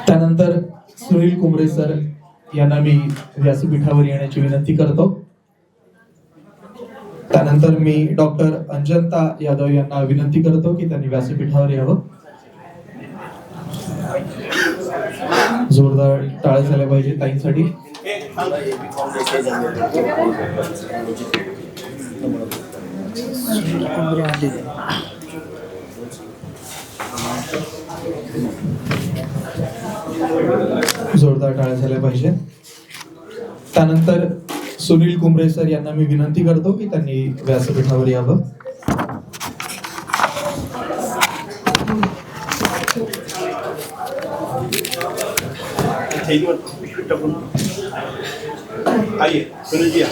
त्यानंतर सुनील कुमरे सर यांना मी व्यासपीठावर येण्याची विनंती करतो. त्यानंतर मी डॉक्टर अंजनता यादव यांना विनंती करतो की त्यांनी व्यासपीठावर यावं. जोरदार टाळ्या झाल्या पाहिजे ताईंसाठी. जोरदार टाळ्या झाल्या पाहिजे. त्यानंतर सुनील कुमरे सर यांना मी विनंती करतो की त्यांनी व्यासपीठावर यावं. आइए सुनील जी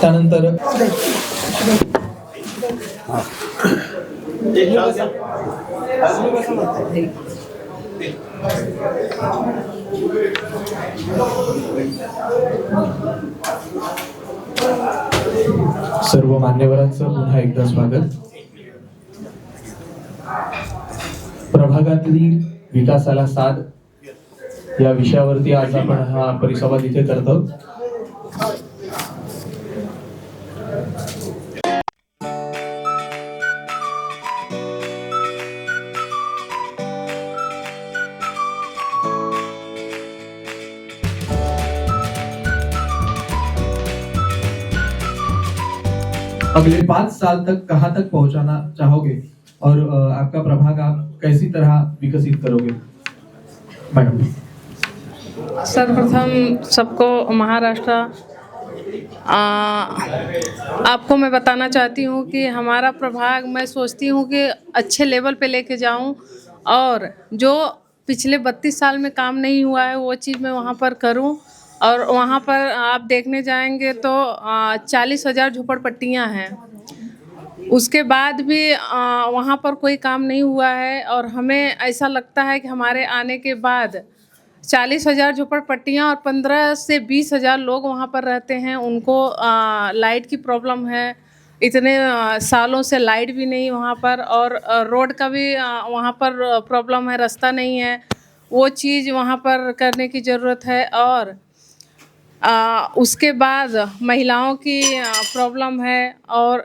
त्यानंतर सर्व मान्यवरांचं पुन्हा एकदा स्वागत. प्रभागातली विकासाला साथ या विषयावरती आज आपण हा परिसंवाद इथे करतो. अगले 5 साल तक कहां तक पहुंचाना चाहोगे और आपका प्रभाग आप कैसी तरह विकसित करोगे? मैडम. सर्वप्रथम सबको महाराष्ट्र आपको मैं बताना चाहती हूँ कि हमारा प्रभाग मैं सोचती हूँ कि अच्छे लेवल पे लेके जाऊँ और जो पिछले 32 साल में काम नहीं हुआ है वो चीज़ मैं वहाँ पर करूँ. और वहाँ पर आप देखने जाएंगे तो 40,000 झोपड़पट्टियाँ हैं. उसके बाद भी वहाँ पर कोई काम नहीं हुआ है और हमें ऐसा लगता है कि हमारे आने के बाद 40,000 झोपड़पट्टियाँ और 15 से 20,000 लोग वहाँ पर रहते हैं. उनको लाइट की प्रॉब्लम है. इतने सालों से लाइट भी नहीं वहाँ पर और रोड का भी वहाँ पर प्रॉब्लम है, रास्ता नहीं है. वो चीज़ वहाँ पर करने की ज़रूरत है. और उसके बाद महिलाओं की प्रॉब्लम है. और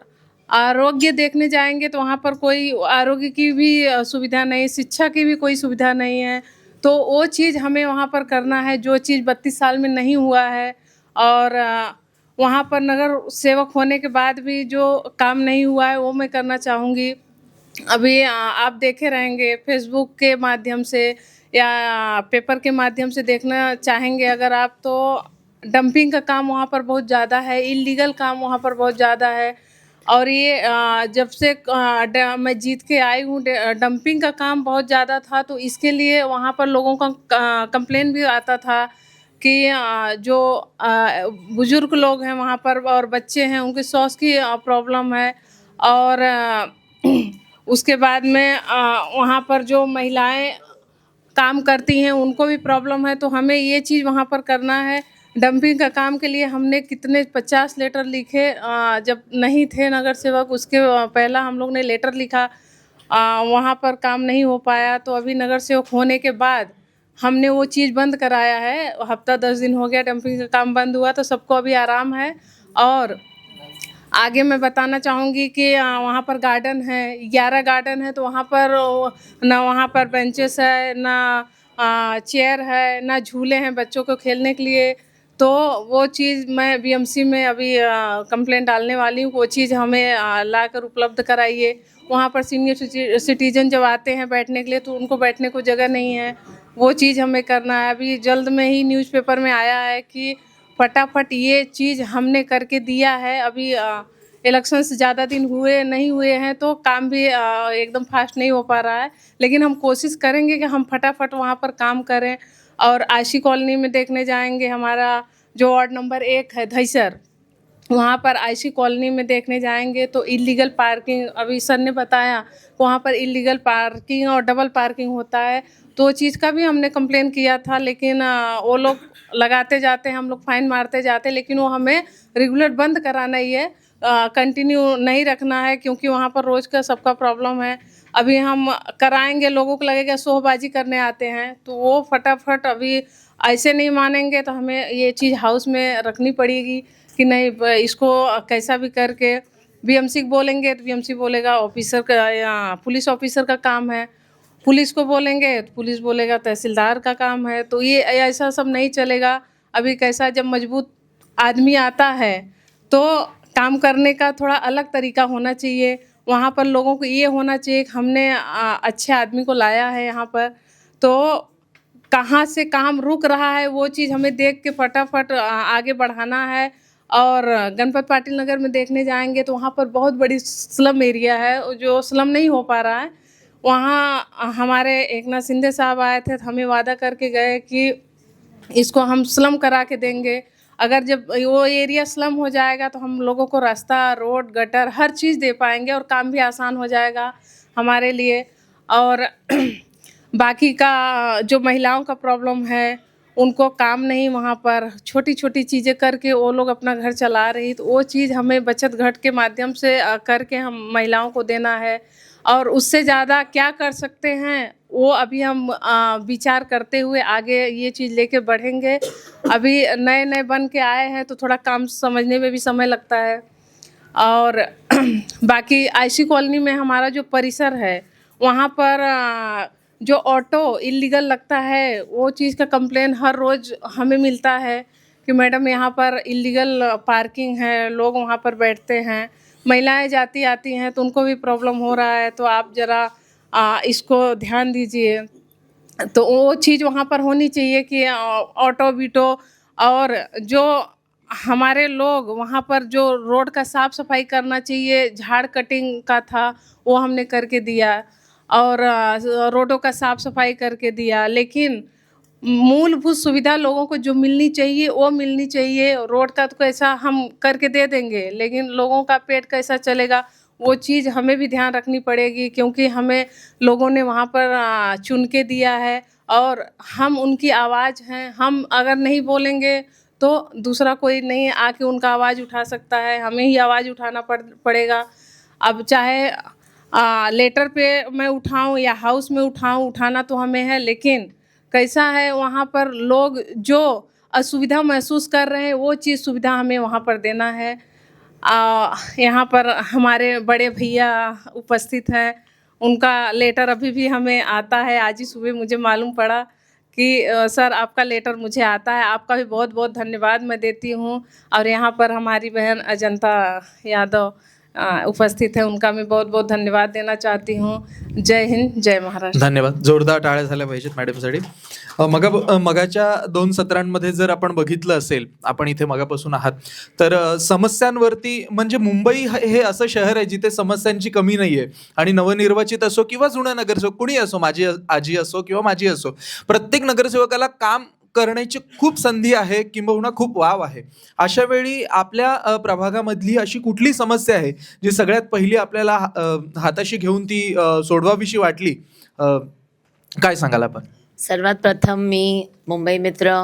आरोग्य देखने जाएंगे तो वहाँ पर कोई आरोग्य की भी सुविधा नहीं, शिक्षा की भी कोई सुविधा नहीं है. तो वो चीज़ हमें वहाँ पर करना है जो चीज़ 32 साल में नहीं हुआ है. और वहाँ पर नगर सेवक होने के बाद भी जो काम नहीं हुआ है वो मैं करना चाहूँगी. अभी आप देखे रहेंगे फेसबुक के माध्यम से या पेपर के माध्यम से देखना चाहेंगे अगर आप तो डंपिंग का काम वहाँ पर बहुत ज़्यादा है, इलीगल काम वहाँ पर बहुत ज़्यादा है. और ये जब से मैं जीत के आई हूँ डंपिंग का काम बहुत ज़्यादा था. तो इसके लिए वहाँ पर लोगों का कंप्लेन भी आता था कि जो बुजुर्ग लोग हैं वहाँ पर और बच्चे हैं उनके सांस की प्रॉब्लम है. और उसके बाद में वहाँ पर जो महिलाएं काम करती हैं उनको भी प्रॉब्लम है. तो हमें ये चीज़ वहाँ पर करना है. डंपिंग का काम के लिए हमने कितने 50 लेटर लिखे. जब नहीं थे नगर सेवक उसके पहला हम लोग ने लेटर लिखा. वहाँ पर काम नहीं हो पाया. तो अभी नगर सेवक होने के बाद हमने वो चीज़ बंद कराया है. हफ्ता 10 दिन हो गया डंपिंग का काम बंद हुआ. तो सबको अभी आराम है. और आगे मैं बताना चाहूँगी कि वहाँ पर गार्डन है, 11 गार्डन है. तो वहाँ पर ना वहाँ पर बेंचेस है, ना चेयर है, ना झूले हैं बच्चों को खेलने के लिए. तो वो चीज़ मैं बीएमसी में अभी कंप्लेंट डालने वाली हूँ. वो चीज़ हमें लाकर उपलब्ध कराइए. वहाँ पर सीनियर सिटीजन जब आते हैं बैठने के लिए तो उनको बैठने को जगह नहीं है. वो चीज़ हमें करना है. अभी जल्द में ही न्यूज़पेपर में आया है कि फटाफट ये चीज़ हमने करके दिया है। अभी इलेक्शन से ज़्यादा दिन नहीं हुए हैं तो काम भी एकदम फास्ट नहीं हो पा रहा है, लेकिन हम कोशिश करेंगे कि हम फटाफट वहाँ पर काम करें। और आशी कॉलोनी में देखने जाएंगे, हमारा जो वार्ड नंबर 1 है धईसर, वहाँ पर आईसी कॉलोनी में देखने जाएंगे तो इलीगल पार्किंग, अभी सर ने बताया वहाँ पर इलीगल पार्किंग और डबल पार्किंग होता है, तो चीज़ का भी हमने कंप्लेन किया था, लेकिन वो लोग लगाते जाते हैं, हम लोग फाइन मारते जाते हैं, लेकिन वो हमें रेगुलर बंद कराना ही है, कंटिन्यू नहीं रखना है, क्योंकि वहाँ पर रोज़ का सबका प्रॉब्लम है। अभी हम कराएंगे, लोगों को लगेगा शोबाजी करने आते हैं, तो वो फटाफट अभी ऐसे नहीं मानेंगे, तो हमें ये चीज़ हाउस में रखनी पड़ेगी कि नहीं, इसको कैसा भी करके बीएमसी को बोलेंगे तो बीएमसी बोलेगा ऑफिसर का या पुलिस ऑफिसर का काम है, पुलिस को बोलेंगे तो पुलिस बोलेगा तहसीलदार का काम है, तो ये ऐसा सब नहीं चलेगा। अभी कैसा, जब मजबूत आदमी आता है तो काम करने का थोड़ा अलग तरीका होना चाहिए। वहाँ पर लोगों को ये होना चाहिए कि हमने अच्छे आदमी को लाया है यहाँ पर, तो कहाँ से काम रुक रहा है वो चीज़ हमें देख के फटाफट आगे बढ़ाना है। और गणपत पाटिल नगर में देखने जाएंगे तो वहाँ पर बहुत बड़ी स्लम एरिया है, जो स्लम नहीं हो पा रहा है। वहाँ हमारे एकनाथ शिंदे साहब आए थे, तो हमें वादा करके गए कि इसको हम स्लम करा के देंगे। अगर जब वो एरिया स्लम हो जाएगा तो हम लोगों को रास्ता, रोड, गटर हर चीज़ दे पाएंगे और काम भी आसान हो जाएगा हमारे लिए। और बाकी का जो महिलाओं का प्रॉब्लम है, उनको काम नहीं, वहाँ पर छोटी छोटी चीज़ें करके वो लोग अपना घर चला रही, तो वो चीज़ हमें बचत घट के माध्यम से करके हम महिलाओं को देना है। और उससे ज़्यादा क्या कर सकते हैं वो अभी हम विचार करते हुए आगे ये चीज़ लेके बढ़ेंगे। अभी नए नए बन के आए हैं तो थोड़ा काम समझने में भी समय लगता है। और बाकी आईसी कॉलोनी में हमारा जो परिसर है, वहाँ पर जो ऑटो इलीगल लगता है, वो चीज़ का कंप्लेन हर रोज़ हमें मिलता है कि मैडम यहाँ पर इलीगल पार्किंग है, लोग वहाँ पर बैठते हैं, महिलाएं जाती आती हैं तो उनको भी प्रॉब्लम हो रहा है, तो आप ज़रा इसको ध्यान दीजिए। तो वो चीज़ वहाँ पर होनी चाहिए कि ऑटो बीटो, और जो हमारे लोग वहाँ पर जो रोड का साफ़ सफाई करना चाहिए, झाड़ कटिंग का था वो हमने करके दिया, और रोडों का साफ़ सफाई करके दिया, लेकिन मूलभूत सुविधा लोगों को जो मिलनी चाहिए वो मिलनी चाहिए। रोड का तो कैसा हम करके दे देंगे, लेकिन लोगों का पेट कैसा चलेगा वो चीज़ हमें भी ध्यान रखनी पड़ेगी, क्योंकि हमें लोगों ने वहाँ पर चुन के दिया है और हम उनकी आवाज़ हैं। हम अगर नहीं बोलेंगे तो दूसरा कोई नहीं आके उनका आवाज़ उठा सकता है, हमें ही आवाज़ उठाना पड़ेगा। अब चाहे लेटर पे मैं उठाऊं या हाउस में उठाना तो हमें है, लेकिन कैसा है वहाँ पर लोग जो असुविधा महसूस कर रहे हैं वो चीज़ सुविधा हमें वहाँ पर देना है। यहाँ पर हमारे बड़े भैया उपस्थित हैं, उनका लेटर अभी भी हमें आता है। आज ही सुबह मुझे मालूम पड़ा कि सर आपका लेटर मुझे आता है, आपका भी बहुत बहुत धन्यवाद मैं देती हूँ। और यहाँ पर हमारी बहन अजंता यादव उपस्थित है, उनका मैं बहुत बहुत धन्यवाद देना चाहती हूँ। जय हिंद, जय महाराष्ट्र। धन्यवाद. जोरदार टाळ्या झाल्या पाहिजेत मॅडमसाठी. मगाच्या 2 सत्रांमध्ये जर आपण बघितलं असेल, आपण इथे मगापासून आहात, तर समस्यांवरती, म्हणजे मुंबई हे असं शहर आहे जिथे समस्यांची कमी नाहीये. आणि नवनिर्वाचित असो किंवा जुना नगरसेवक कुणी असो, माझी आजी असो किंवा माझी असो, प्रत्येक नगरसेवकाला काम करण्याची खूप संधी आहे, किंबहुना खूप वाव आहे. अशा वेळी आपल्या प्रभागामधली अशी कुठली समस्या आहे जी सगळ्यात पहिली आपल्याला हाताशी घेऊन ती सोडवावीशी वाटली? काय सांगाल आपण? सर्वात प्रथम मी मुंबई मित्र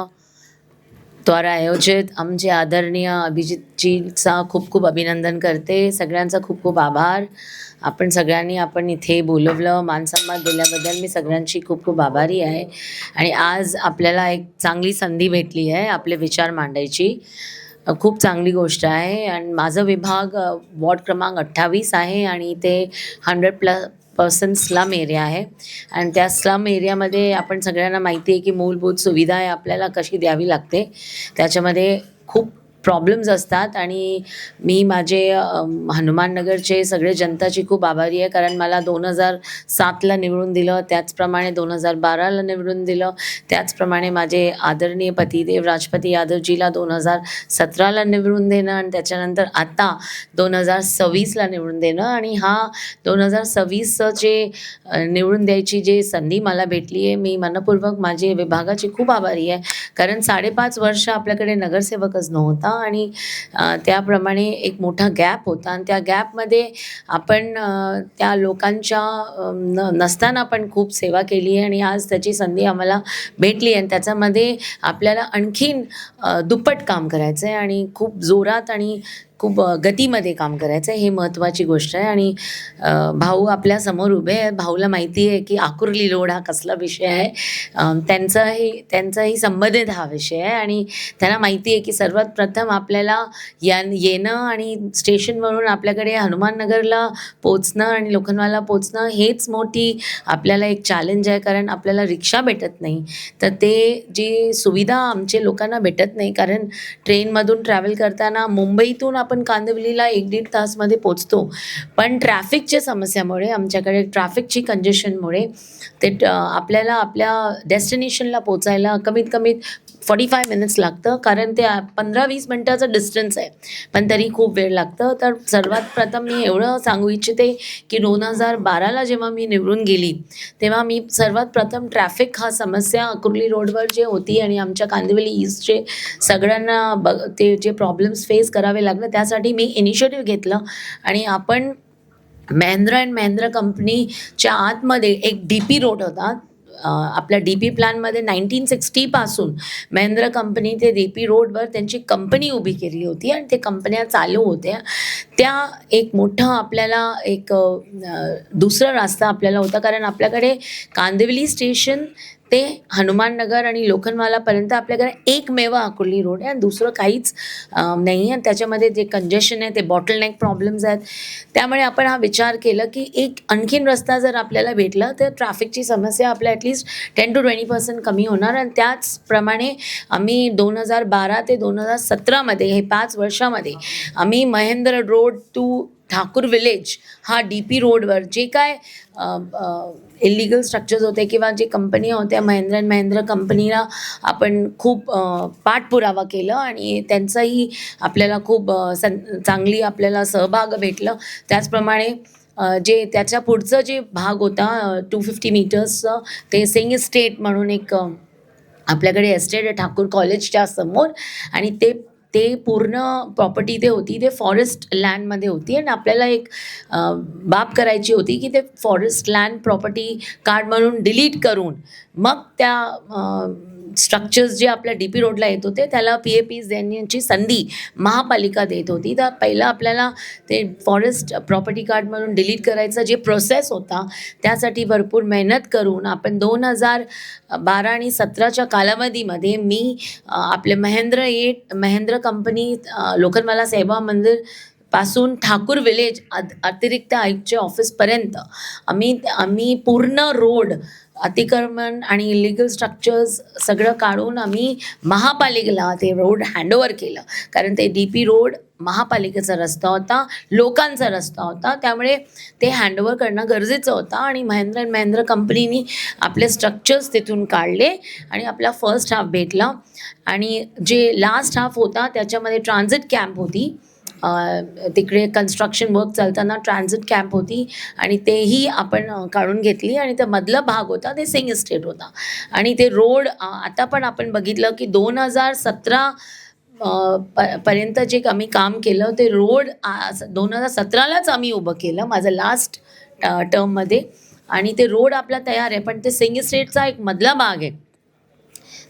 द्वारा आयोजित आमचे आदरणीय अभिजितजीचा खूप खूप अभिनंदन करते. सगळ्यांचा खूप खूप आभार. आपण इथे बोलवलं, मानसन्मान दिल्याबद्दल मी सगळ्यांची खूप खूप आभारी आहे. आणि आज आपल्याला एक चांगली संधी भेटली आहे आपले विचार मांडायची. खूप चांगली गोष्ट आहे. आणि माझं विभाग वॉर्ड क्रमांक 28 आहे आणि ते 100% स्लम एरिया आहे. आणि त्या स्लम एरियामध्ये आपण सगळ्यांना माहिती आहे की मूलभूत सुविधा आपल्याला कशी द्यावी लागते. त्याच्यामध्ये खूप प्रॉब्लेम्स असतात आणि मी माझे हनुमाननगरचे सगळे जनताची खूप आभारी आहे, कारण मला 2007ला निवडून दिलं, त्याचप्रमाणे 2012ला निवडून दिलं, त्याचप्रमाणे माझे आदरणीय पतिदेव राजपती यादवजीला 2017ला निवडून देणं आणि त्याच्यानंतर आता 2026ला निवडून देणं. आणि हा 2026चं जे निवडून द्यायची जे संधी मला भेटली आहे, मी मनपूर्वक माझे विभागाची खूप आभारी आहे, कारण 5.5 वर्ष आपल्याकडे नगरसेवकच नव्हता आणि त्याप्रमाणे एक मोठा गॅप होता आणि त्या गॅपमध्ये आपण त्या लोकांच्या नसताना आपण खूप सेवा केली आहे आणि आज त्याची संधी आम्हाला भेटली आणि त्याच्यामध्ये आपल्याला आणखीन दुप्पट काम करायचं आहे आणि खूप जोरात आणि खूप गतीमध्ये काम करायचं आहे, हे महत्त्वाची गोष्ट आहे. आणि भाऊ आपल्यासमोर उभे आहेत, भाऊला माहिती आहे की आकुर्ली रोड हा कसला विषय आहे, त्यांचाही संबंधित हा विषय आहे आणि त्यांना माहिती आहे की सर्वात प्रथम आपल्याला येणं आणि स्टेशनवरून आपल्याकडे हनुमाननगरला पोचणं आणि लोखंडवाला पोचणं हेच मोठी आपल्याला एक चॅलेंज आहे, कारण आपल्याला रिक्षा भेटत नाही. तर ते जी सुविधा आमच्या लोकांना भेटत नाही, कारण ट्रेनमधून ट्रॅव्हल करताना मुंबईतून आपण कांदिवलीला 1-1.5 तासमध्ये पोचतो, पण ट्रॅफिकच्या समस्यामुळे आमच्याकडे ट्रॅफिकची कंजेशनमुळे ते आपल्याला आपल्या डेस्टिनेशनला पोचायला कमीत कमी 45 मिनिट्स लागतं, कारण ते 15-20 मिनटाचं डिस्टन्स आहे, पण तरी खूप वेळ लागतं. तर सर्वात प्रथम मी एवढं सांगू इच्छिते की 2012ला जेव्हा मी निवडून गेली तेव्हा मी सर्वात प्रथम ट्रॅफिक हा समस्या अकुर्ली रोडवर जे होती आणि आमच्या कांदिवली ईस्टचे सगळ्यांना ते जे प्रॉब्लेम्स फेस करावे लागले, त्यासाठी मी इनिशिएटिव्ह घेतलं आणि आपण महिंद्रा अँड महिंद्रा कंपनीच्या आतमध्ये एक DP रोड होता. आपल्या DP प्लॅनमध्ये 1960 पासून महिंद्रा कंपनी ते DP रोडवर त्यांची कंपनी उभी केली होती आणि ते कंपन्या चालू होत्या. त्या एक मोठं आपल्याला एक दुसरा रस्ता आपल्याला होता, कारण आपल्याकडे कांदिवली स्टेशन ते हनुमाननगर आणि लोखंडवालापर्यंत आपल्याकडे एकमेव अकुर्ली रोड आहे आणि दुसरं काहीच नाही आहे. त्याच्यामध्ये जे कंजेशन आहे ते बॉटलनेक प्रॉब्लेम्स आहेत. त्यामुळे आपण हा विचार केला की एक आणखीन रस्ता जर आपल्याला भेटला तर ट्रॅफिकची समस्या आपल्या ॲटलिस्ट 10 to 20% कमी होणार. आणि त्याचप्रमाणे आम्ही 2012 ते 2017मध्ये हे 5 वर्षामध्ये आम्ही Mahendra road to Thakur village हा DP रोडवर जे काय इलिगल स्ट्रक्चर्स होते किंवा जे कंपन्या होत्या महिंद्रा अँड महिंद्रा कंपनीला आपण खूप पाठपुरावा केलं आणि त्यांचाही आपल्याला खूप चांगली आपल्याला सहभाग भेटलं. त्याचप्रमाणे जे त्याच्या पुढचं जे भाग होता 250 मीटर्सचं ते सिंग इस्टेट म्हणून एक आपल्याकडे एस्टेट आहे ठाकूर कॉलेजच्या समोर आणि ते पूर्ण प्रॉपर्टी ते होती ते फॉरेस्ट लँडमध्ये होती आणि आपल्याला एक बाब करायची होती की ते फॉरेस्ट लँड प्रॉपर्टी कार्ड म्हणून डिलीट करून मग त्या स्ट्रक्चर्स जे आपल्या DP रोडला येत होते त्याला PAPs देण्याची संधी महापालिका देत होती. तर पहिला आपल्याला ते फॉरेस्ट प्रॉपर्टी कार्ड म्हणून डिलीट करायचा जे प्रोसेस होता त्यासाठी भरपूर मेहनत करून आपण 2012 आणि 2017च्या कालावधीमध्ये मी आपले महिंद्रा कंपनी लोखंडवाला सेवा मंदिर पासून ठाकूर विलेज अतिरिक्त आयुक्त ऑफिसपर्यंत आम्ही पूर्ण रोड अतिक्रमण आणि इलिगल स्ट्रक्चर्स सगळं काढून आम्ही महापालिकेला ते रोड हँडओव्हर केलं, कारण ते DP रोड महापालिकेचा रस्ता होता, लोकांचा रस्ता होता, त्यामुळे ते हँडओव्हर करणं गरजेचं होतं. आणि महिंद्रा अँड महिंद्रा कंपनीने आपले स्ट्रक्चर्स तिथून काढले आणि आपला फर्स्ट हाफ भेटला. आणि जे लास्ट हाफ होता त्याच्यामध्ये ट्रान्झिट कॅम्प होती, तिकडे कन्स्ट्रक्शन वर्क चालताना ट्रान्झिट कॅम्प होती आणि तेही आपण काढून घेतली. आणि ते मधला भाग होता ते सिंग इस्टेट होता. आणि ते रोड आता पण आपण बघितलं की 2017 पर्यंत जे आम्ही काम केलं ते रोड 2017लाच आम्ही उभं केलं माझं लास्ट टर्ममध्ये. आणि ते रोड आपला तयार आहे, पण ते सिंग इस्टेटचा एक मधला भाग आहे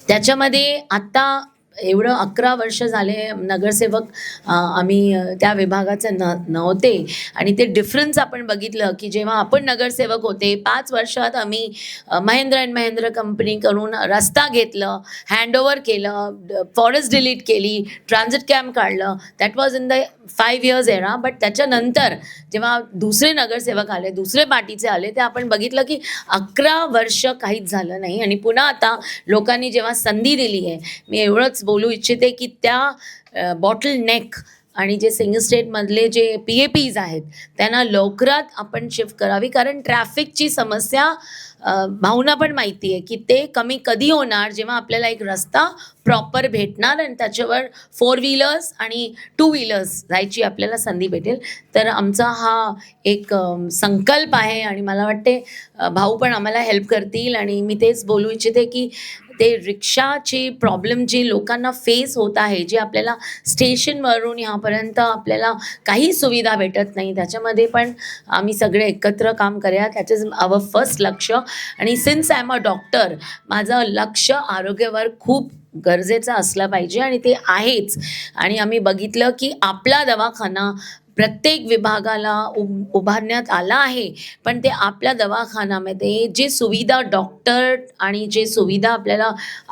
त्याच्यामध्ये आत्ता एवढं 11 वर्ष झाले नगरसेवक आम्ही त्या विभागाचे नव्हते. आणि ते डिफरन्स आपण बघितलं की जेव्हा आपण नगरसेवक होते 5 वर्षात आम्ही महिंद्रा अँड महिंद्रा कंपनीकडून रस्ता घेतलं, हँडओव्हर केलं, फॉरेस्ट डिलीट केली, ट्रान्झिट कॅम्प काढलं. That was in the 5 years era. But त्याच्यानंतर जेव्हा दुसरे नगरसेवक आले, दुसरे पार्टीचे आले, ते आपण बघितलं की 11 वर्ष काहीच झालं नाही. आणि पुन्हा आता लोकांनी जेव्हा संधी दिली आहे, मी एवढंच तेच बोलू इच्छिते की त्या बॉटल नेक आणि जे सिंगल स्टेटमधले जे PAPs आहेत त्यांना लवकरात आपण शिफ्ट करावी, कारण ट्रॅफिकची समस्या भावना पण माहिती आहे की ते कमी कधी होणार जेव्हा आपल्याला एक रस्ता प्रॉपर भेटणार आणि त्याच्यावर 4 व्हीलर्स आणि 2 व्हीलर्स जायची आपल्याला संधी भेटेल. तर आमचा हा एक संकल्प आहे आणि मला वाटते भाऊ पण आम्हाला हेल्प करतील. आणि मी तेच बोलू इच्छिते की ते रिक्षाची प्रॉब्लेम जी लोकांना फेस होत आहे, जे आपल्याला स्टेशनवरून ह्यापर्यंत आपल्याला काही सुविधा भेटत नाही, त्याच्यामध्ये पण आम्ही सगळे एकत्र काम करूया. दॅट इज आवर फर्स्ट लक्ष. आणि since I am a doctor, माझं लक्ष आरोग्यावर खूप गरजेचं असलं पाहिजे आणि ते आहेच. आणि आम्ही बघितलं की आपला दवाखाना प्रत्येक विभागाला उभारण्यात आला आहे, पण ते आपल्या दवाखान्यामध्ये जे सुविधा डॉक्टर आणि जे सुविधा आपल्याला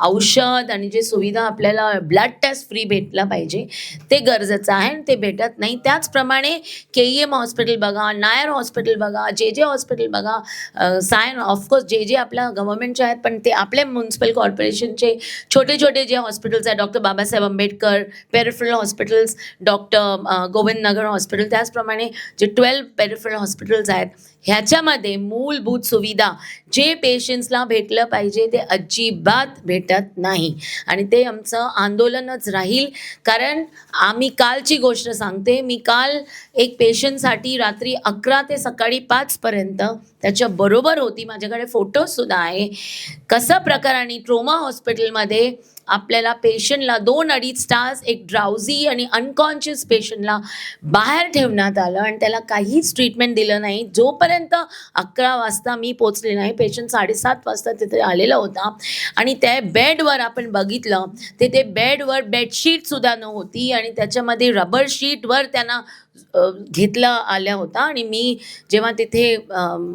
औषध आणि जे सुविधा आपल्याला ब्लड टेस्ट फ्री भेटला पाहिजे ते गरजेचं आहे आणि ते भेटत नाही. त्याचप्रमाणे KEM हॉस्पिटल बघा, नायर हॉस्पिटल बघा, JJ हॉस्पिटल बघा, सायन ऑफकोर्स JJ आपल्या गव्हर्नमेंटचे आहेत, पण ते आपले म्युन्सिपल कॉर्पोरेशनचे छोटे छोटे जे हॉस्पिटल्स आहेत, doctor Babasaheb Ambedkar peripheral hospitals, doctor Govindnagar hospital, त्याचप्रमाणे जे 12 पेरिफरल हॉस्पिटल्स आहेत, ह्याच्यामध्ये मूलभूत सुविधा जे पेशंट्सला भेटलं पाहिजे ते अजिबात भेटत नाही. आणि ते आमचं आंदोलनच राहील. कारण आम्ही कालची गोष्ट सांगते, मी काल एक पेशंटसाठी रात्री 11 ते सकाळी 5 पर्यंत त्याच्याबरोबर होती, माझ्याकडे फोटोसुद्धा आहे. कसा प्रकार आणि ट्रोमा हॉस्पिटलमध्ये आपल्याला पेशंटला 2-2.5 तास एक ड्राउझी आणि अनकॉन्शियस पेशंटला बाहेर ठेवण्यात आलं आणि त्याला काहीच ट्रीटमेंट दिलं नाही. जोपर्यंत 11 वाजता मी पोचले नाही, पेशंट 7:30 वाजता तिथे आलेला होता. आणि त्या बेडवर आपण बघितलं ते बेडवर बेडशीटसुद्धा नव्हती आणि त्याच्यामध्ये रबर शीटवर त्यांना घेतला आल्या होता. आणि मी जेव्हा तिथे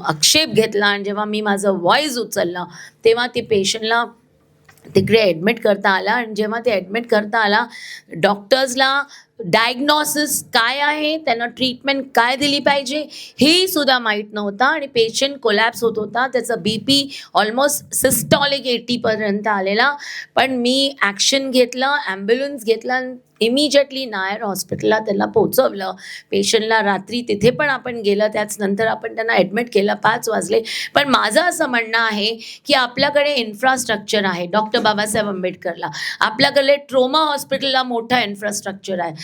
आक्षेप घेतला आणि जेव्हा मी माझं व्हॉइस उचलला तेव्हा ते पेशंटला तिकडे ॲडमिट करता आला. आणि जेव्हा ते ॲडमिट करता आला, डॉक्टर्सला डायग्नॉसिस काय आहे, त्यांना ट्रीटमेंट काय दिली पाहिजे हेही सुद्धा माहीत नव्हतं. आणि पेशंट कोलॅप्स होत होता, त्याचा BP ऑलमोस्ट सिस्टॉलिक 80 पर्यंत आलेला. पण मी ॲक्शन घेतलं, ॲम्ब्युलन्स घेतला, इमिजिएटली नायर हॉस्पिटलला त्यांना पोहोचवलं. पेशंटला रात्री तिथे पण आपण गेलं, त्याच नंतर आपण त्यांना ॲडमिट केलं. 5 वाजले. पण माझं असं म्हणणं आहे की आपल्याकडे इन्फ्रास्ट्रक्चर आहे. डॉक्टर बाबासाहेब आंबेडकरला, आपल्याकडे ट्रोमा हॉस्पिटलला मोठा इन्फ्रास्ट्रक्चर आहे,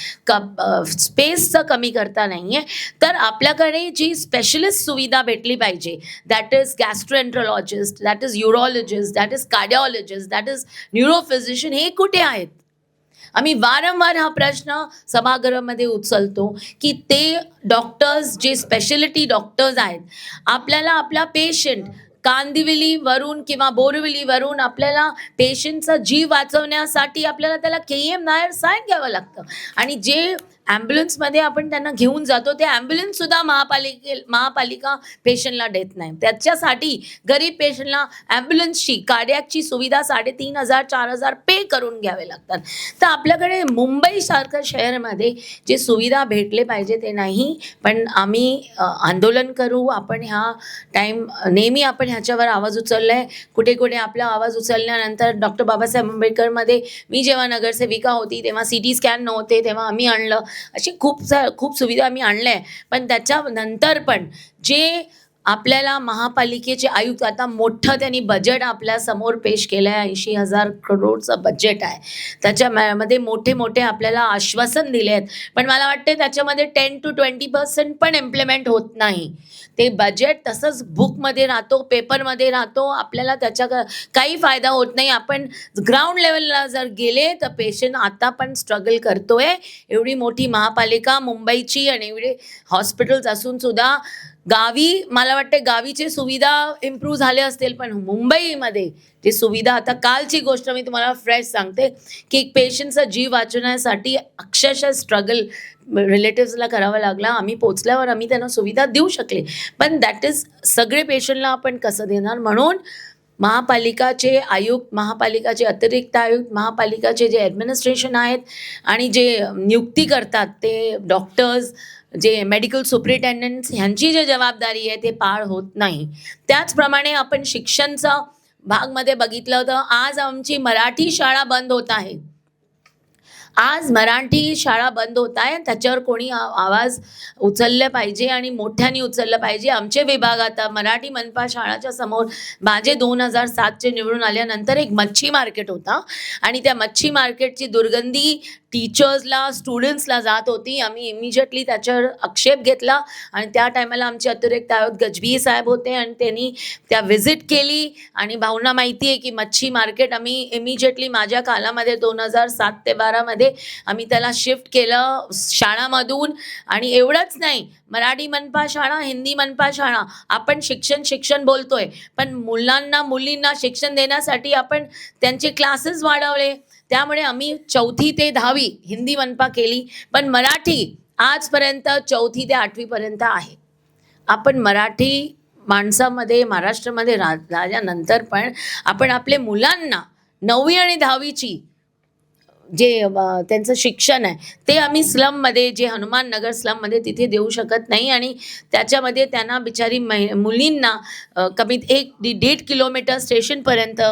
स्पेसचं कमी करता नाही आहे. तर आपल्याकडे जी स्पेशलिस्ट सुविधा भेटली पाहिजे, that is gastroenterologist, that is urologist, that is cardiologist, that is neurophysician, हे कुठे आहेत? आम्ही वारंवार हा प्रश्न सभागृहामध्ये उचलतो की ते डॉक्टर्स जे स्पेशलिटी डॉक्टर्स आहेत, आपल्याला आपला पेशंट कांदिवलीवरून किंवा बोरिवलीवरून आपल्याला पेशंटचा जीव वाचवण्यासाठी आपल्याला त्याला KEM नायर साईन घ्यावं लागतं. आणि जे ॲम्ब्युलन्समध्ये आपण त्यांना घेऊन जातो ते ॲम्ब्युलन्ससुद्धा महापालिका पेशंटला देत नाही. त्याच्यासाठी गरीब पेशंटला ॲम्ब्युलन्सची कार्डियाकची सुविधा 3,500-4,000 पे करून घ्यावे लागतात. तर आपल्याकडे मुंबईसारख्या शहरामध्ये जे सुविधा भेटले पाहिजे ते नाही. पण आम्ही आंदोलन करू. आपण ह्या नेहमी आपण ह्याच्यावर आवाज उचलला आहे. कुठे कुठे आपला आवाज उचलल्यानंतर डॉक्टर बाबासाहेब आंबेडकरमध्ये मी जेव्हा नगरसेविका होती तेव्हा CT स्कॅन नव्हते, तेव्हा आम्ही आणलं. अशी खूप सुविधा आम्ही आणल्या आहे. पण त्याच्यानंतर पण जे आपल्याला महापालिकेचे आयुक्त, आता मोठं त्यांनी बजेट आपल्या समोर पेश केलं आहे, 80,000 करोडचं बजेट आहे. त्याच्यामध्ये मोठे आपल्याला आश्वासन दिले आहेत. पण मला वाटते त्याच्यामध्ये 10 to 20% पण इम्प्लिमेंट होत नाही. ते बजेट तसंच बुकमध्ये राहतो, पेपरमध्ये राहतो, आपल्याला त्याचा काही फायदा होत नाही. आपण ग्राउंड लेवलला जर गेले तर पेशंट आता पण स्ट्रगल करतोय. एवढी मोठी महापालिका मुंबईची आणि एवढे हॉस्पिटल्स असून सुद्धा गावी, मला वाटते गावीची सुविधा इम्प्रूव्ह झाले असतील, पण मुंबईमध्ये जी सुविधा, आता कालची गोष्ट मी तुम्हाला फ्रेश सांगते की एक पेशंटचा जीव वाचवण्यासाठी अक्षरशः स्ट्रगल रिलेटिव्सला करावा लागला. आम्ही पोचल्यावर आम्ही त्यांना सुविधा देऊ शकले, पण दॅट इज सगळे पेशंटला आपण कसं देणार? म्हणून महापालिकाचे आयुक्त, महापालिकाचे अतिरिक्त आयुक्त, महापालिकाचे जे ॲडमिनिस्ट्रेशन आहेत आणि जे नियुक्ती करतात ते डॉक्टर्स, जे मेडिकल सुप्रिटेंडंट्स, ह्यांची जी जबाबदारी आहे ते पार होत नाही. त्याचप्रमाणे आपण शिक्षणचा भागमध्ये बघितलं तर आज आमची मराठी शाळा बंद होत आहे. आज मराठी शाळा बंद होत आहे, त्याच्यावर कोणी आवाज उचलले पाहिजे आणि मोठ्याने उचललं पाहिजे. आमचे विभागात मराठी मनपा शाळाच्या समोर माझे 2007चे निवडून आल्यानंतर एक मच्छी मार्केट होता आणि त्या मच्छी मार्केटची दुर्गंधी टीचर्सला स्टुडंट्सला जात होती. आम्ही इमिजिएटली त्याच्यावर आक्षेप घेतला आणि त्या टायमाला आमचे अतिरिक्त आयुक्त गजबी साहेब होते आणि त्यांनी त्या व्हिजिट केली आणि भावना माहिती आहे की मच्छी मार्केट आम्ही इमिजिएटली माझ्या कालामध्ये 2007 ते 12मध्ये आम्ही त्याला शिफ्ट केलं शाळामधून. आणि एवढंच नाही, मराठी मनपा शाळा, हिंदी मनपा शाळा, आपण शिक्षण बोलतोय, पण मुलींना शिक्षण देण्यासाठी आपण त्यांचे क्लासेस वाढवले. त्यामुळे आम्ही 4थी ते 10वी हिंदी मनपा केली, पण मराठी आजपर्यंत 4थी ते 8वीपर्यंत आहे. आपण मराठी माणसामध्ये महाराष्ट्रामध्ये राहिल्यानंतर पण आपण आपल्या मुलांना 9वी आणि 10वीची जे त्यांचं शिक्षण आहे ते आम्ही स्लममध्ये, जे हनुमान नगर स्लममध्ये, तिथे देऊ शकत नाही. आणि त्याच्यामध्ये त्यांना बिचारी मुलींना कमीत 1-1.5 किलोमीटर स्टेशनपर्यंत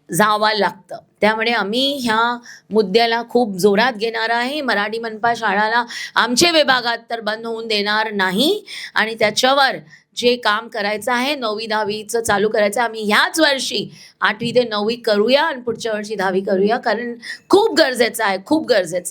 जावं लागतं. त्यामुळे आम्ही ह्या मुद्द्याला खूप जोरात घेणार आहे. मराठी मनपा शाळाला आमच्या विभागात तर बंद होऊन देणार नाही आणि त्याच्यावर जे काम करायचं आहे 9वी 10वीचं चालू करायचं, आम्ही ह्याच वर्षी 8वी ते 9वी करूया आणि पुढच्या वर्षी 10वी करूया, कारण खूप गरजेचं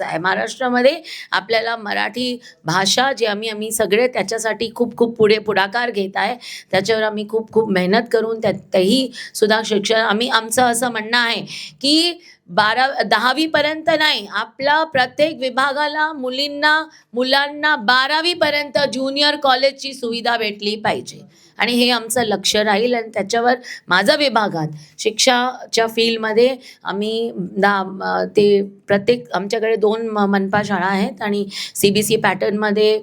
आहे. महाराष्ट्रामध्ये आपल्याला मराठी भाषा जे आम्ही सगळे त्याच्यासाठी खूप पुढाकार घेत आहे. त्याच्यावर आम्ही खूप मेहनत करून त्यातही सुद्धा शिक्षण आमचं असं म्हणणं आहे की 10वीपर्यंत नाही, आपला प्रत्येक विभागाला मुलांना 12वीपर्यंत ज्युनियर कॉलेजची सुविधा भेटली पाहिजे आणि हे आमचं लक्ष राहील. आणि त्याच्यावर माझा विभागात शिक्षाच्या फील्डमध्ये आम्ही ते प्रत्येक आमच्याकडे 2 मनपा शाळा आहेत आणि CBSE पॅटर्नमध्ये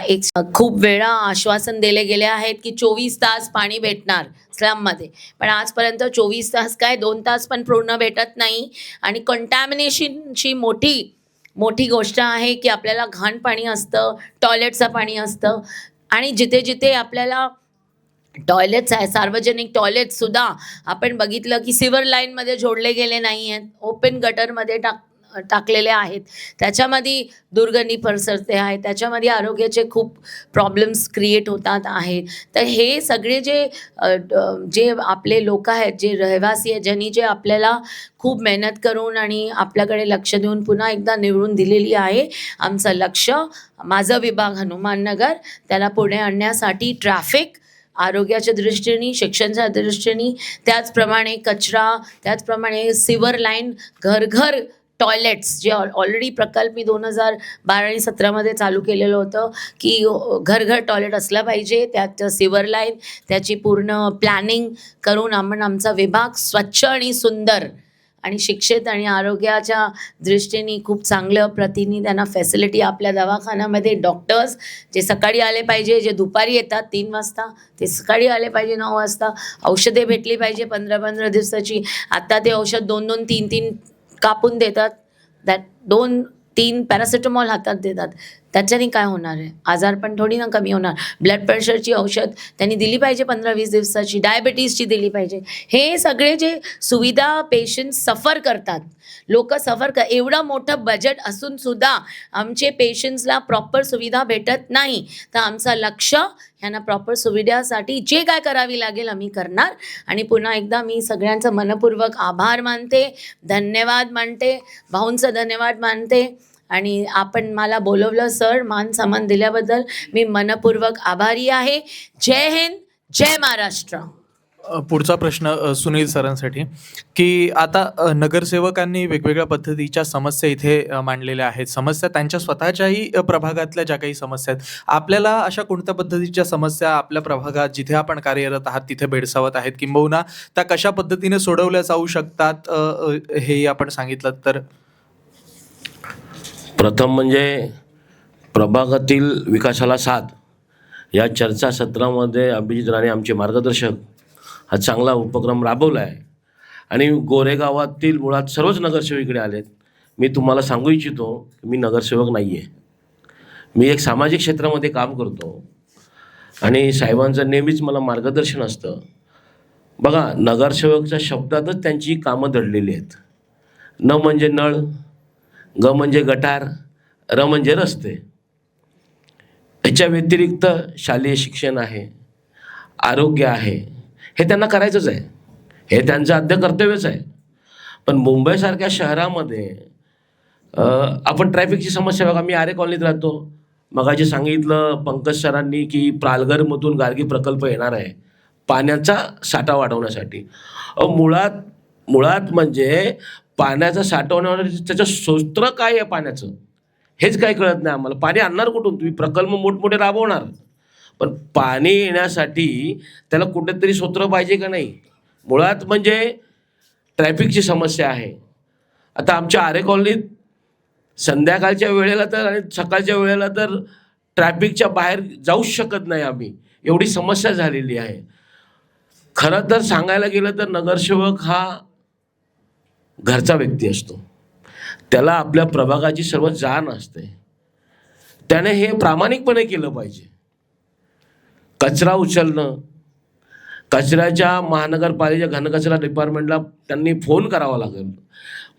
एक खूप वेळा आश्वासन दिले गेले आहेत की 24 तास पाणी भेटणार स्लममध्ये, पण आजपर्यंत 24 तास काय 2 तास पण पूर्ण भेटत नाही. आणि कंटॅमिनेशनची मोठी गोष्ट आहे की आपल्याला घाण पाणी असतं, टॉयलेटचं पाणी असतं आणि जिथे जिथे आपल्याला टॉयलेट्स आहे, सार्वजनिक टॉयलेट्ससुद्धा आपण बघितलं की सिवर लाईनमध्ये जोडले गेले नाही आहेत, ओपन गटरमध्ये टाकलेले आहेत. त्याच्यामध्ये दुर्गंधी पसरते आहे, त्याच्यामध्ये आरोग्याचे खूप प्रॉब्लेम्स क्रिएट होतात आहेत. तर हे सगळे जे आपले लोक आहेत, जे रहिवासी आहेत, ज्यांनी जे आपल्याला खूप मेहनत करून आणि आपल्याकडे लक्ष देऊन पुन्हा एकदा निवडून दिलेली आहे, आमचं लक्ष माझा विभाग हनुमाननगर त्याला पुढे आणण्यासाठी ट्रॅफिक, आरोग्याच्या दृष्टीने, शिक्षणाच्या दृष्टीने, त्याचप्रमाणे कचरा, त्याचप्रमाणे सिवर लाईन, घर टॉयलेट्स जे ऑलरेडी प्रकल्प मी 2012 आणि 17मध्ये चालू केलेलं होतं की घर टॉयलेट असलं पाहिजे, त्यात सिवर लाईन, त्याची पूर्ण प्लॅनिंग करून आपण आमचा विभाग स्वच्छ आणि सुंदर आणि शिक्षित आणि आरोग्याच्या दृष्टीने खूप चांगलं प्रतिनिधी त्यांना फॅसिलिटी, आपल्या दवाखान्यामध्ये डॉक्टर्स जे सकाळी आले पाहिजे, जे दुपारी येतात 3 वाजता ते सकाळी आले पाहिजे 9 वाजता, औषधे भेटली पाहिजे 15-15 दिवसाची. आता ते औषध 2-2, 3-3 कापून देतात, 2-3 पॅरासिटामॉल हातात देतात. त्याच्याने काय होणार आहे? आजार पण थोडी ना कमी होणार. ब्लड प्रेशरची औषध त्यांनी दिली पाहिजे 15-20 दिवसाची, डायबिटीजची दिली पाहिजे. हे सगळे जे सुविधा पेशंट्स सफर करतात, लोक एवढं मोठं बजेट असून सुद्धा आमचे पेशंट्सला प्रॉपर सुविधा भेटत नाही. तर आमचं लक्ष ह्यांना प्रॉपर सुविधासाठी जे काय करावी लागेल आम्ही करणार. आणि पुन्हा एकदा मी सगळ्यांचं मनपूर्वक आभार मानते, धन्यवाद मानते, भाऊंचं धन्यवाद मानते. आणि आपण मला बोलवलं सर, मान सन्मान दिल्याबद्दल मी मनपूर्वक आभारी आहे. जय हिंद, जय महाराष्ट्र. पुढचा प्रश्न सुनील सरांसाठी की आता नगरसेवकांनी वेगवेगळ्या पद्धतीच्या समस्या इथे मांडलेल्या आहेत. समस्या त्यांच्या स्वतःच्याही प्रभागातल्या ज्या काही समस्या आहेत, आपल्याला अशा कोणत्या पद्धतीच्या समस्या आपल्या प्रभागात जिथे आपण कार्यरत आहात तिथे भेडसावत आहेत, किंबहुना त्या कशा पद्धतीने सोडवल्या जाऊ शकतात हे आपण सांगितलं तर? प्रथम म्हणजे प्रभागातील विकासाला साथ या चर्चासत्रामध्ये अभिजित राणे आमचे मार्गदर्शक हा चांगला उपक्रम राबवला आहे. आणि गोरेगावातील मुळात सर्वच नगरसेवक इकडे आलेत. मी तुम्हाला सांगू इच्छितो मी नगरसेवक नाही आहे, मी एक सामाजिक क्षेत्रामध्ये काम करतो आणि साहेबांचं नेहमीच मला मार्गदर्शन असतं. बघा, नगरसेवकच्या शब्दातच त्यांची कामं दडलेली आहेत. न म्हणजे नळ, ग म्हणजे गटार, र म्हणजे रस्ते. याच्या व्यतिरिक्त शालेय शिक्षण आहे, आरोग्य आहे, हे त्यांना करायचंच आहे, हे त्यांचं आद्य कर्तव्यच आहे. पण मुंबईसारख्या शहरामध्ये आपण ट्रॅफिकची समस्या बघा. मी आरे कॉलनीत राहतो. मगाशी सांगितलं पंकज सरांनी की पालघरमधून गार्गी प्रकल्प येणार आहे पाण्याचा साठा वाढवण्यासाठी. मुळात म्हणजे पाण्याचा साठवण्यावर त्याचं स्रोत काय आहे पाण्याचं हेच काही कळत नाही आम्हाला. पाणी आणणार कुठून? तुम्ही प्रकल्प मोठमोठे राबवणार, पण पाणी येण्यासाठी त्याला कुठेतरी स्रोत पाहिजे का नाही? मुळात म्हणजे ट्रॅफिकची समस्या आहे. आता आमच्या आरे कॉलनीत संध्याकाळच्या वेळेला तर आणि सकाळच्या वेळेला तर ट्रॅफिकच्या बाहेर जाऊच शकत नाही आम्ही, एवढी समस्या झालेली आहे. खरं तर सांगायला गेलं तर नगरसेवक हा घरचा व्यक्ती असतो, त्याला आपल्या प्रभागाची सर्व जाण असते. त्याने हे प्रामाणिकपणे केलं पाहिजे. कचरा उचलणं, कचऱ्याच्या महानगरपालिकेच्या घनकचरा डिपार्टमेंटला त्यांनी फोन करावा लागेल.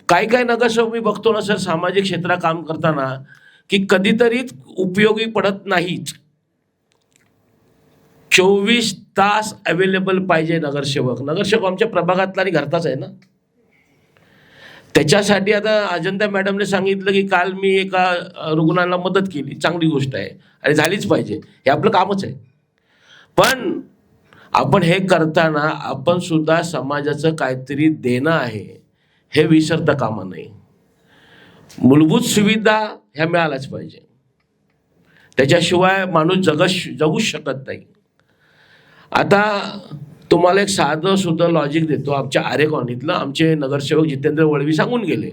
काही नगरसेवक मी बघतो ना सर, सामाजिक क्षेत्रात काम करताना की कधीतरी उपयोगी पडत नाहीत. 24 तास अवेलेबल पाहिजे नगरसेवक. नगरसेवक आमच्या प्रभागातला आणि घरचाच आहे ना. त्याच्यासाठी आता अजंता मॅडमने सांगितलं की काल मी एका रुग्णाला मदत केली, चांगली गोष्ट आहे आणि झालीच पाहिजे, हे आपलं कामच आहे. पण आपण हे करताना आपण सुद्धा समाजाचं काहीतरी देणं आहे हे विसरता कामा नये. मूलभूत सुविधा ह्या मिळाल्याच पाहिजे, त्याच्याशिवाय माणूस जगूच शकत नाही. आता तुम्हाला एक साधं सुद्धा लॉजिक देतो. आमच्या आरे कॉलनीतलं आमचे नगरसेवक जितेंद्र वळवी सांगून गेले,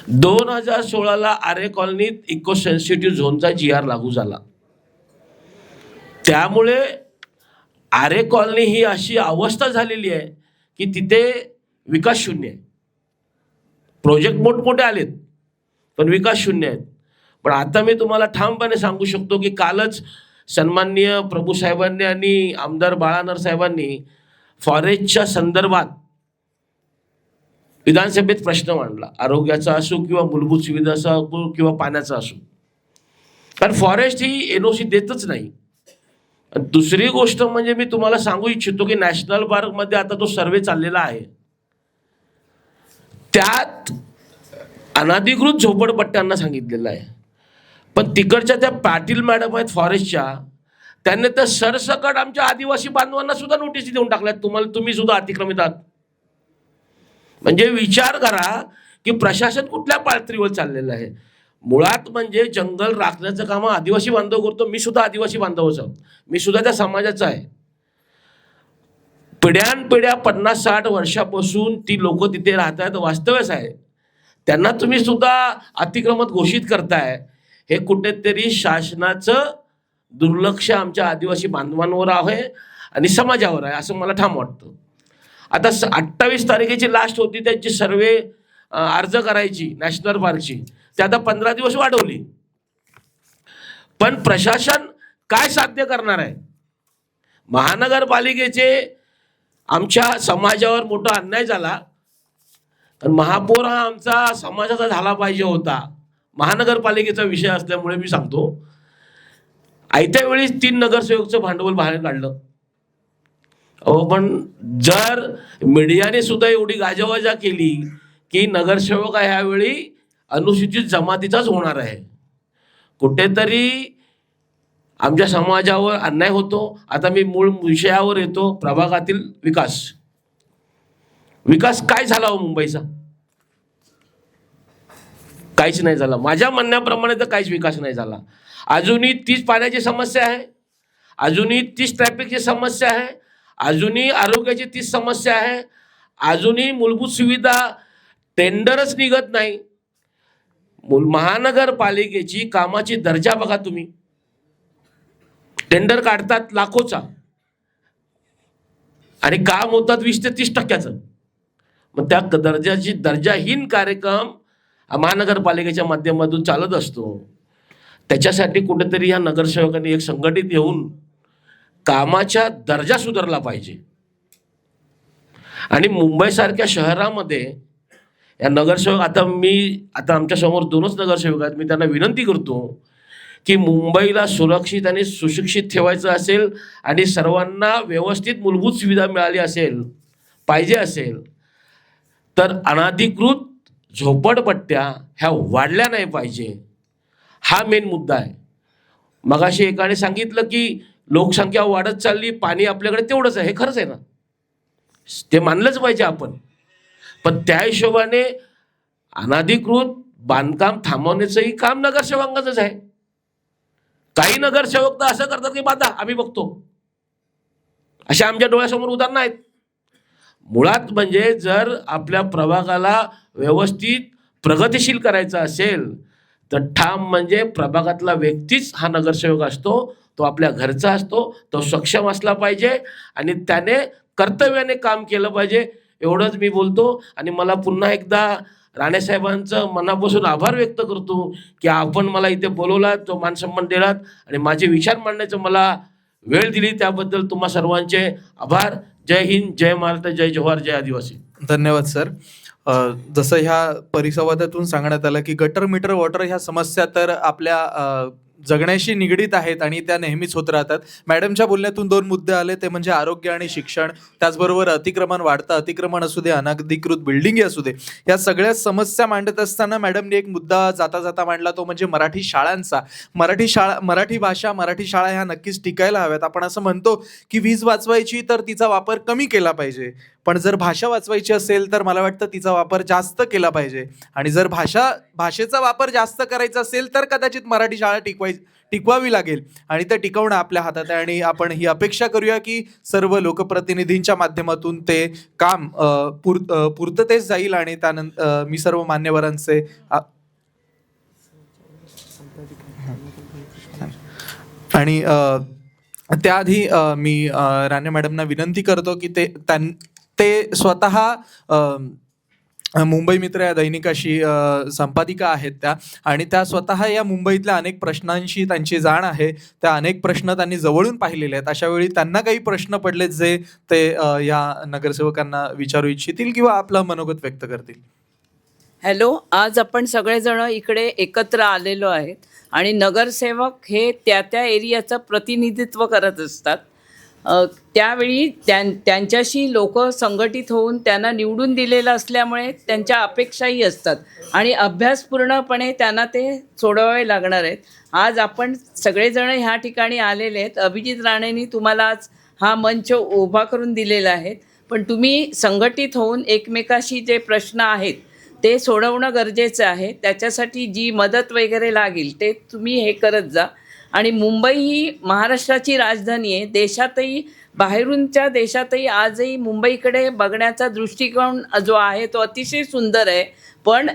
2016ला आरे कॉलनीत इको सेन्सिटिव्ह झोनचा GR लागू झाला. त्यामुळे आरे कॉलनी ही अशी अवस्था झालेली आहे की तिथे विकास शून्य आहे. प्रोजेक्ट मोठमोठे आलेत पण विकास शून्य आहेत. पण आता मी तुम्हाला ठामपणे सांगू शकतो की कालच सन्माननीय प्रभू साहेबांनी आणि आमदार बाळानर साहेबांनी फॉरेस्टच्या संदर्भात विधानसभेत प्रश्न मांडला, आरोग्याचा असो किंवा मूलभूत सुविधा असो किंवा पाण्याचा असो. कारण फॉरेस्ट ही NOC देतच नाही. दुसरी गोष्ट म्हणजे मी तुम्हाला सांगू इच्छितो की नॅशनल पार्कमध्ये आता तो सर्वे चाललेला आहे, त्यात अनधिकृत झोपडपट्ट्यांना सांगितलेलं आहे. पण तिकडच्या त्या पाटील मॅडम आहेत फॉरेस्टच्या, त्यांनी तर सरसकट आमच्या आदिवासी बांधवांना सुद्धा नोटीस देऊन टाकल्यात, तुम्ही सुद्धा अतिक्रमित आहात. म्हणजे विचार करा की प्रशासन कुठल्या पातळीवर चाललेलं आहे. मुळात म्हणजे जंगल राखण्याचं काम आदिवासी बांधव करतो. मी सुद्धा आदिवासी बांधवच आहोत, मी सुद्धा त्या समाजाचा आहे. पिढ्यानपिढ्या 50-60 वर्षापासून ती लोक तिथे राहतात, वास्तवच आहे. त्यांना तुम्ही सुद्धा अतिक्रमत घोषित करताय, हे कुठेतरी शासनाचं दुर्लक्ष आमच्या आदिवासी बांधवांवर आहे आणि समाजावर आहे असं मला ठाम वाटतं. आता 28 तारखेची लास्ट होती त्यांची सर्वे अर्ज करायची नॅशनल पार्कची, ते आता 15 दिवस वाढवली. पण प्रशासन काय साध्य करणार आहे? महानगरपालिकेचे आमच्या समाजावर मोठा अन्याय झाला, कारण महापौर हा आमचा समाजाचा झाला पाहिजे होता. महानगरपालिकेचा विषय असल्यामुळे मी सांगतो, आयत्या वेळी 3 नगरसेवकचं भांडवल बाहेर काढलं. पण जर मीडियाने सुद्धा एवढी गाजावाजा केली की नगरसेवक ह्यावेळी अनुसूचित जमातीचाच होणार आहे, कुठेतरी आमच्या समाजावर अन्याय होतो. आता मी मूळ विषयावर येतो, प्रभागातील विकास. विकास काय झाला हो मुंबईचा? काहीच नाही झाला. माझ्या म्हणण्याप्रमाणे तर काहीच विकास नाही झाला. अजूनही तीच पाण्याची समस्या आहे, अजूनही तीच ट्रॅफिकची समस्या आहे, अजूनही आरोग्याची तीच समस्या आहे, अजूनही मूलभूत सुविधा टेंडरच निघत नाही. महानगरपालिकेची कामाची दर्जा बघा तुम्ही, टेंडर काढतात लाखोचा आणि काम होतात 20 ते 30%. मग त्या दर्जाहीन कार्यक्रम महानगरपालिकेच्या माध्यमातून चालत असतो. त्याच्यासाठी कुठेतरी या नगरसेवकांनी एक संघटित येऊन कामाच्या दर्जा सुधारला पाहिजे. आणि मुंबईसारख्या शहरामध्ये या नगरसेवक आता आमच्यासमोर 2च नगरसेवक आहेत. मी त्यांना विनंती करतो की मुंबईला सुरक्षित आणि सुशिक्षित ठेवायचं असेल आणि सर्वांना व्यवस्थित मूलभूत सुविधा मिळाली पाहिजे असेल तर अनधिकृत झोपडपट्ट्या ह्या वाढल्या नाही पाहिजे. हा मेन मुद्दा आहे. मगाशी एकाने सांगितलं की लोकसंख्या वाढत चालली, पाणी आपल्याकडे तेवढंच आहे. हे खरंच आहे ना, ते मानलंच पाहिजे आपण. पण त्या हिशोबाने अनधिकृत बांधकाम थांबवण्याचंही काम नगरसेवकांचंच आहे. काही नगरसेवक तर असं करतात की बाधा आम्ही बघतो. अशा आमच्या डोळ्यासमोर उदाहरणं आहेत. मुळात म्हणजे जर आपल्या प्रभागाला व्यवस्थित प्रगतिशील करायचं असेल तर ठाम म्हणजे प्रभागातला व्यक्तीच हा नगरसेवक असतो. तो आपल्या घरचा असतो, तो सक्षम असला पाहिजे आणि त्याने कर्तव्याने काम केलं पाहिजे. एवढंच मी बोलतो आणि मला पुन्हा एकदा राणेसाहेबांचं मनापासून आभार व्यक्त करतो की आपण मला इथे बोलवलात, तो मानसन्मान दिलात आणि माझे विचार मांडण्याचं मला वेळ दिली, त्याबद्दल तुम्हा सर्वांचे आभार. जय हिंद, जय महाराष्ट्र, जय जवाहर, जय आदिवासी. धन्यवाद सर. जसं ह्या परिसंवादातून सांगण्यात आलं की गटर मीटर वॉटर ह्या समस्या तर आपल्या जगण्याशी निगडीत आहेत आणि त्या नेहमीच होत राहतात. मॅडमच्या बोलण्यातून 2 मुद्दे आले, ते म्हणजे आरोग्य आणि शिक्षण. त्याचबरोबर अतिक्रमण, वाढतं अतिक्रमण असू दे, अनधिकृत बिल्डिंग असू दे, या सगळ्या समस्या मांडत असताना मॅडमने एक मुद्दा जाता जाता मांडला, तो म्हणजे मराठी शाळांचा. मराठी भाषा, मराठी शाळा ह्या नक्कीच टिकायला हव्यात. आपण असं म्हणतो की वीज वाचवायची तर तिचा वापर कमी केला पाहिजे, पण जर भाषा वाचवायची असेल तर मला वाटतं तिचा वापर जास्त केला पाहिजे. आणि जर भाषेचा वापर जास्त करायचा असेल तर कदाचित मराठी शाळा टिकवावी लागेल आणि ते टिकवणं आपल्या हातात आहे. आणि आपण ही अपेक्षा करूया की सर्व लोकप्रतिनिधींच्या माध्यमातून ते काम पूर्ततेस जाईल. आणि त्यानंतर मी सर्व मान्यवरांचे आणि त्याआधी मी राणे मॅडमना विनंती करतो की ते स्वतः मुंबई मित्र या दैनिकाशी संपादिका आहेत त्या, आणि त्या स्वतः या मुंबईतल्या अनेक प्रश्नांशी त्यांची जाण आहे. त्या अनेक प्रश्न त्यांनी जवळून पाहिलेले आहेत. अशा वेळी त्यांना काही प्रश्न पडलेत जे ते या नगरसेवकांना विचारू इच्छितील किंवा आपलं मनोगत व्यक्त करतील. हॅलो, आज आपण सगळेजण इकडे एकत्र आलेलो आहेत आणि नगरसेवक हे त्या एरियाचं प्रतिनिधित्व करत असतात. त्यावेळी त्यांच्याशी लोक संघटित होऊन त्यांना निवडून दिलेलं असल्यामुळे त्यांच्या अपेक्षाही असतात आणि अभ्यासपूर्णपणे त्यांना ते सोडवावे लागणार आहेत. आज आपण सगळेजण ह्या ठिकाणी आलेले आहेत. अभिजित राणेंनी तुम्हाला आज हा मंच उभा करून दिलेला आहे, पण तुम्ही संघटित होऊन एकमेकाशी जे प्रश्न आहेत ते सोडवणं गरजेचं आहे. त्याच्यासाठी जी मदत वगैरे लागेल ते तुम्ही हे करत जा. आणि मुंबई ही महाराष्ट्राची राजधानी आहे. देशातही, बाहेरूनच्या देशातही आजही मुंबईकडे बघण्याचा दृष्टिकोन जो आहे तो अतिशय सुंदर आहे. पण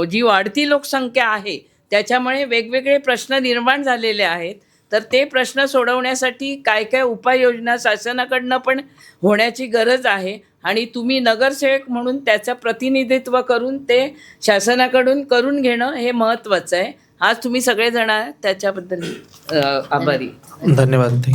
जी वाढती लोकसंख्या आहे त्याच्यामुळे वेगवेगळे प्रश्न निर्माण झालेले आहेत. तर ते प्रश्न सोडवण्यासाठी काय काय उपाययोजना शासनाकडनं पण होण्याची गरज आहे आणि तुम्ही नगरसेवक म्हणून त्याचं प्रतिनिधित्व करून ते शासनाकडून करून घेणं हे महत्त्वाचं आहे. आज तुम्ही सगळेजण त्याच्याबद्दल आभारी. धन्यवाद.